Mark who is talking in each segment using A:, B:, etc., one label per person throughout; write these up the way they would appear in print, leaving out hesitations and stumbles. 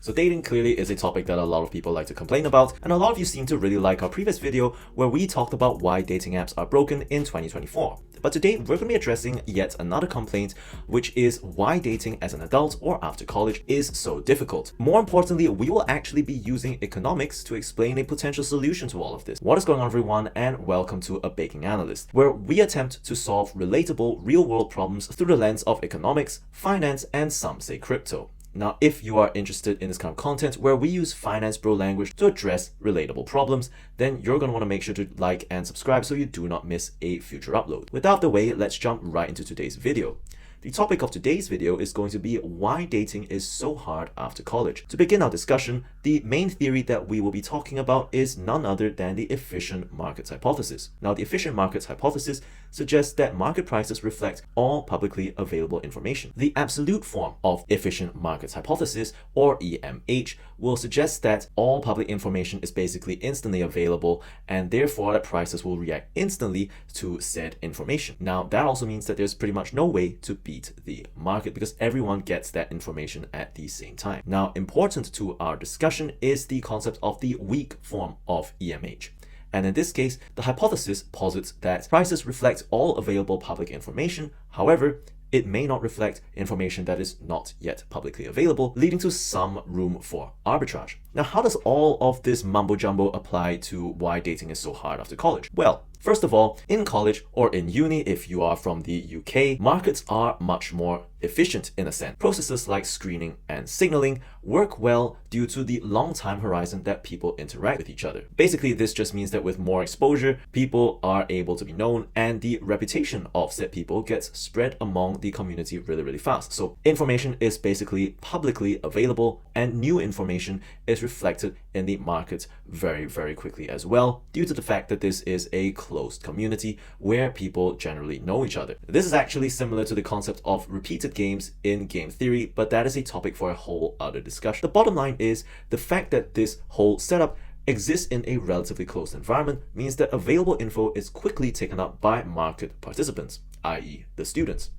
A: So dating clearly is a topic that a lot of people like to complain about, and a lot of you seem to really like our previous video where we talked about why dating apps are broken in 2024. But today we're going to be addressing yet another complaint, which is why dating as an adult or after college is so difficult. More importantly, we will actually be using economics to explain a potential solution to all of this. What is going on, everyone, and welcome to A Baking Analyst, where we attempt to solve relatable real-world problems through the lens of economics, finance, and some say crypto. Now, if you are interested in this kind of content where we use finance bro language to address relatable problems, then you're going to want to make sure to like and subscribe so you do not miss a future upload. Without the way, let's jump right into today's video. The topic of today's video is going to be why dating is so hard after college. To begin our discussion, the main theory that we will be talking about is none other than the efficient markets hypothesis. Now, the efficient markets hypothesis suggests that market prices reflect all publicly available information. The absolute form of efficient markets hypothesis, or EMH, will suggest that all public information is basically instantly available and therefore that prices will react instantly to said information. Now, that also means that there's pretty much no way to beat the market because everyone gets that information at the same time. Now, important to our discussion is the concept of the weak form of EMH. And in this case, the hypothesis posits that prices reflect all available public information. However, it may not reflect information that is not yet publicly available, leading to some room for arbitrage. Now, how does all of this mumbo jumbo apply to why dating is so hard after college? Well, first of all, in college or in uni, if you are from the UK, markets are much more efficient in a sense. Processes like screening and signaling work well due to the long time horizon that people interact with each other. Basically, this just means that with more exposure, people are able to be known and the reputation of said people gets spread among the community really fast. So information is basically publicly available and new information is reflected in the market very quickly as well, due to the fact that this is a closed community where people generally know each other. This is actually similar to the concept of repeated games in game theory, but that is a topic for a whole other discussion. The bottom line is the fact that this whole setup exists in a relatively closed environment means that available info is quickly taken up by market participants, i.e. the students.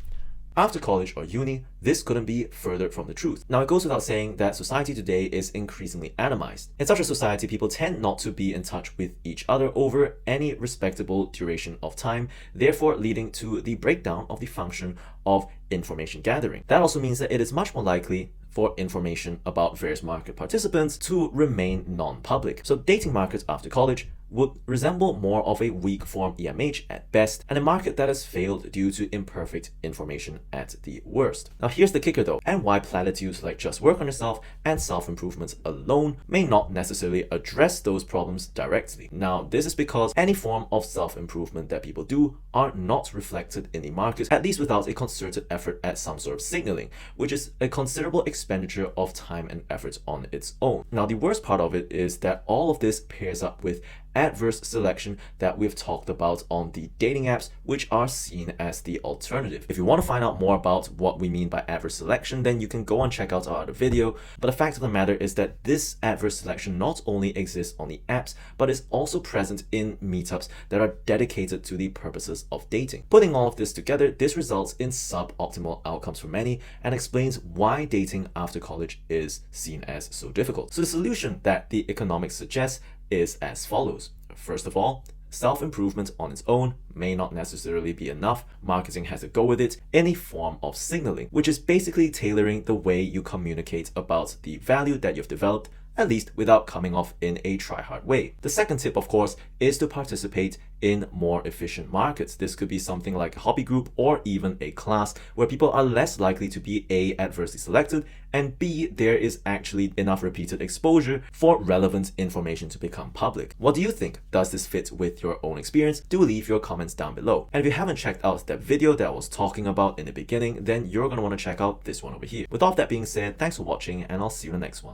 A: After college or uni, this couldn't be further from the truth. Now, it goes without saying that society today is increasingly atomized. In such a society, people tend not to be in touch with each other over any respectable duration of time, therefore leading to the breakdown of the function of information gathering. That also means that it is much more likely for information about various market participants to remain non-public. So dating markets after college would resemble more of a weak form EMH at best, and a market that has failed due to imperfect information at the worst. Now, here's the kicker though, and why platitudes like just work on yourself and self-improvement alone may not necessarily address those problems directly. Now, this is because any form of self-improvement that people do are not reflected in the market, at least without a concerted effort at some sort of signaling, which is a considerable expenditure of time and effort on its own. Now, the worst part of it is that all of this pairs up with adverse selection that we've talked about on the dating apps, which are seen as the alternative. If you want to find out more about what we mean by adverse selection, then you can go and check out our other video. But the fact of the matter is that this adverse selection not only exists on the apps, but is also present in meetups that are dedicated to the purposes of dating. Putting all of this together, this results in suboptimal outcomes for many and explains why dating after college is seen as so difficult. So the solution that the economics suggests is as follows. First of all, self-improvement on its own may not necessarily be enough. Marketing has to go with it in a form of signaling, which is basically tailoring the way you communicate about the value that you've developed, at least without coming off in a try-hard way. The second tip, of course, is to participate in more efficient markets. This could be something like a hobby group or even a class where people are less likely to be A, adversely selected, and B, there is actually enough repeated exposure for relevant information to become public. What do you think? Does this fit with your own experience? Do leave your comments down below. And if you haven't checked out that video that I was talking about in the beginning, then you're going to want to check out this one over here. With all that being said, thanks for watching and I'll see you in the next one.